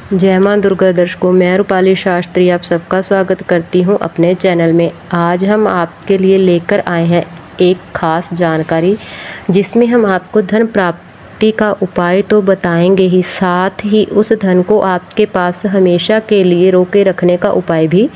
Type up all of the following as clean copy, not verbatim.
जय मां दुर्गा दर्शकों, मैं रूपाली शास्त्री आप सबका स्वागत करती हूं अपने चैनल में। आज हम आपके लिए लेकर आए हैं एक खास जानकारी, जिसमें हम आपको धन प्राप्ति का उपाय तो बताएंगे ही, साथ ही उस धन को आपके पास हमेशा के लिए रोके रखने का उपाय भी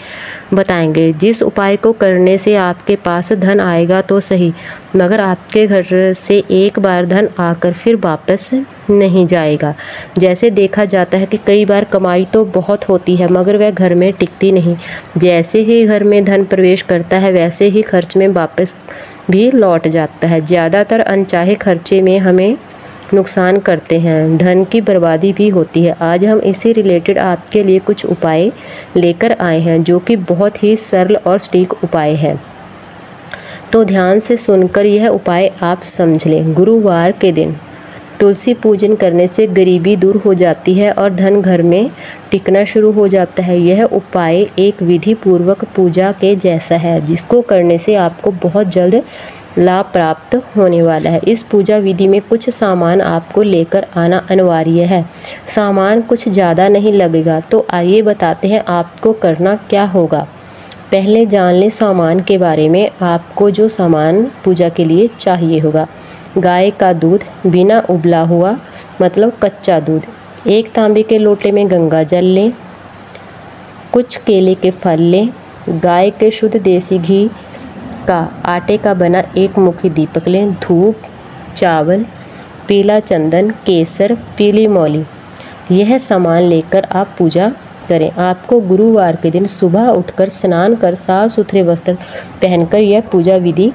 बताएंगे। जिस उपाय को करने से आपके पास धन आएगा तो सही, मगर आपके घर से एक बार धन आकर फिर वापस नहीं जाएगा। जैसे देखा जाता है कि कई बार कमाई तो बहुत होती है मगर वह घर में टिकती नहीं। जैसे ही घर में धन प्रवेश करता है वैसे ही खर्च में वापस भी लौट जाता है। ज़्यादातर अनचाहे खर्चे में हमें नुकसान करते हैं, धन की बर्बादी भी होती है। आज हम इसी रिलेटेड आपके लिए कुछ उपाय लेकर आए हैं जो कि बहुत ही सरल और सटीक उपाय है, तो ध्यान से सुनकर यह उपाय आप समझ लें। गुरुवार के दिन तुलसी पूजन करने से गरीबी दूर हो जाती है और धन घर में टिकना शुरू हो जाता है। यह उपाय एक विधि पूर्वक पूजा के जैसा है, जिसको करने से आपको बहुत जल्द लाभ प्राप्त होने वाला है। इस पूजा विधि में कुछ सामान आपको लेकर आना अनिवार्य है। सामान कुछ ज़्यादा नहीं लगेगा, तो आइए बताते हैं आपको करना क्या होगा। पहले जान लें सामान के बारे में। आपको जो सामान पूजा के लिए चाहिए होगा: गाय का दूध बिना उबला हुआ, मतलब कच्चा दूध। एक तांबे के लोटे में गंगा जल लें। कुछ केले के फल लें। गाय के शुद्ध देसी घी का आटे का बना एक मुखी दीपक लें। धूप, चावल, पीला चंदन, केसर, पीली मौली, यह सामान लेकर आप पूजा करें। आपको गुरुवार के दिन सुबह उठकर स्नान कर साफ सुथरे वस्त्र पहनकर यह पूजा विधि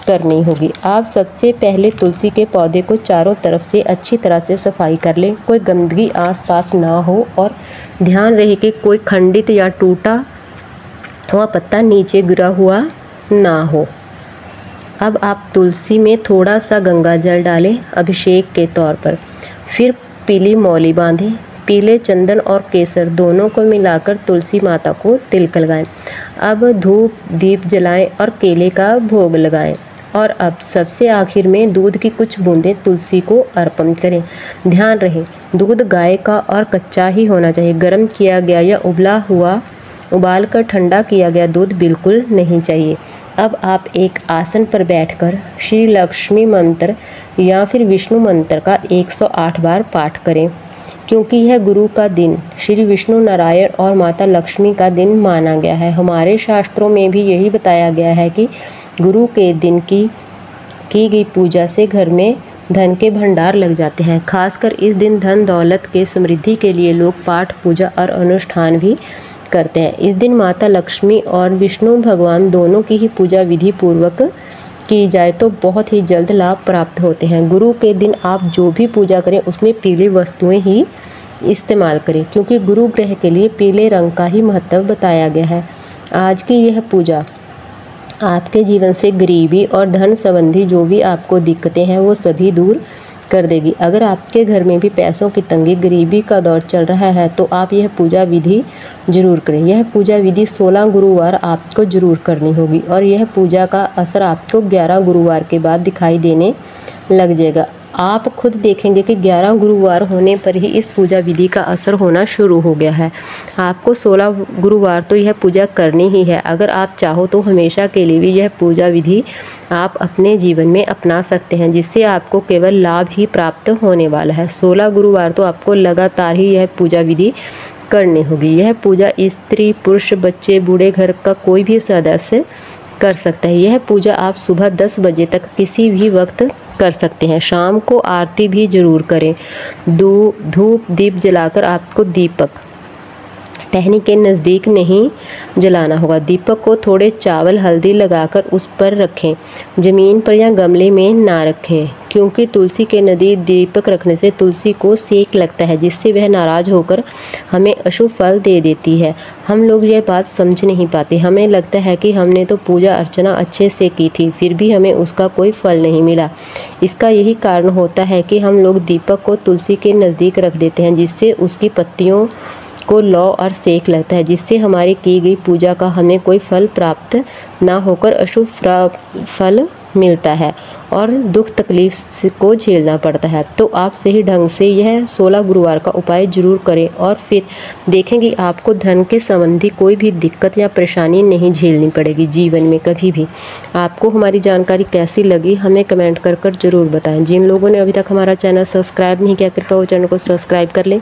करनी होगी। आप सबसे पहले तुलसी के पौधे को चारों तरफ से अच्छी तरह से सफाई कर लें। कोई गंदगी आसपास ना हो और ध्यान रहे कि कोई खंडित या टूटा हुआ पत्ता नीचे गिरा हुआ ना हो। अब आप तुलसी में थोड़ा सा गंगा जल डालें अभिषेक के तौर पर। फिर पीली मौली बांधें। पीले चंदन और केसर दोनों को मिलाकर तुलसी माता को तिलक लगाएं। अब धूप दीप जलाएं और केले का भोग लगाएं। और अब सबसे आखिर में दूध की कुछ बूंदें तुलसी को अर्पण करें। ध्यान रहे दूध गाय का और कच्चा ही होना चाहिए। गर्म किया गया या उबाल कर ठंडा किया गया दूध बिल्कुल नहीं चाहिए। अब आप एक आसन पर बैठकर श्री लक्ष्मी मंत्र या फिर विष्णु मंत्र का 108 बार पाठ करें। क्योंकि यह गुरु का दिन श्री विष्णु नारायण और माता लक्ष्मी का दिन माना गया है। हमारे शास्त्रों में भी यही बताया गया है कि गुरु के दिन की गई पूजा से घर में धन के भंडार लग जाते हैं। खासकर इस दिन धन दौलत के समृद्धि के लिए लोग पाठ पूजा और अनुष्ठान भी करते हैं। इस दिन माता लक्ष्मी और विष्णु भगवान दोनों की ही पूजा विधि पूर्वक की जाए तो बहुत ही जल्द लाभ प्राप्त होते हैं। गुरु के दिन आप जो भी पूजा करें उसमें पीली वस्तुएं ही इस्तेमाल करें, क्योंकि गुरु ग्रह के लिए पीले रंग का ही महत्व बताया गया है। आज की यह पूजा आपके जीवन से गरीबी और धन संबंधी जो भी आपको दिक्कतें हैं वो सभी दूर कर देगी। अगर आपके घर में भी पैसों की तंगी, गरीबी का दौर चल रहा है तो आप यह पूजा विधि जरूर करें। यह पूजा विधि 16 गुरुवार आपको जरूर करनी होगी और यह पूजा का असर आपको 11 गुरुवार के बाद दिखाई देने लग जाएगा। आप खुद देखेंगे कि 11 गुरुवार होने पर ही इस पूजा विधि का असर होना शुरू हो गया है। आपको 16 गुरुवार तो यह पूजा करनी ही है। अगर आप चाहो तो हमेशा के लिए भी यह पूजा विधि आप अपने जीवन में अपना सकते हैं, जिससे आपको केवल लाभ ही प्राप्त होने वाला है। 16 गुरुवार तो आपको लगातार ही यह पूजा विधि करनी होगी। यह पूजा स्त्री, पुरुष, बच्चे, बूढ़े, घर का कोई भी सदस्य कर सकता है। यह पूजा आप सुबह 10 बजे तक किसी भी वक्त कर सकते हैं। शाम को आरती भी जरूर करें। धूप दीप जलाकर आपको दीपक टहनी के नज़दीक नहीं जलाना होगा। दीपक को थोड़े चावल हल्दी लगाकर उस पर रखें। ज़मीन पर या गमले में ना रखें, क्योंकि तुलसी के नज़दीक दीपक रखने से तुलसी को सेक लगता है, जिससे वह नाराज़ होकर हमें अशुभ फल दे देती है। हम लोग यह बात समझ नहीं पाते। हमें लगता है कि हमने तो पूजा अर्चना अच्छे से की थी, फिर भी हमें उसका कोई फल नहीं मिला। इसका यही कारण होता है कि हम लोग दीपक को तुलसी के नज़दीक रख देते हैं, जिससे उसकी पत्तियों को लौ और सेक लगता है, जिससे हमारी की गई पूजा का हमें कोई फल प्राप्त ना होकर अशुभ फल मिलता है और दुख तकलीफ को झेलना पड़ता है। तो आप सही ढंग से यह 16 गुरुवार का उपाय जरूर करें और फिर देखेंगे आपको धन के संबंधी कोई भी दिक्कत या परेशानी नहीं झेलनी पड़ेगी जीवन में कभी भी। आपको हमारी जानकारी कैसी लगी हमें कमेंट कर जरूर बताएं। जिन लोगों ने अभी तक हमारा चैनल सब्सक्राइब नहीं किया कृपया वो चैनल को सब्सक्राइब कर लें,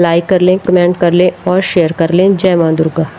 लाइक कर लें, कमेंट कर लें और शेयर कर लें। जय माँ दुर्गा।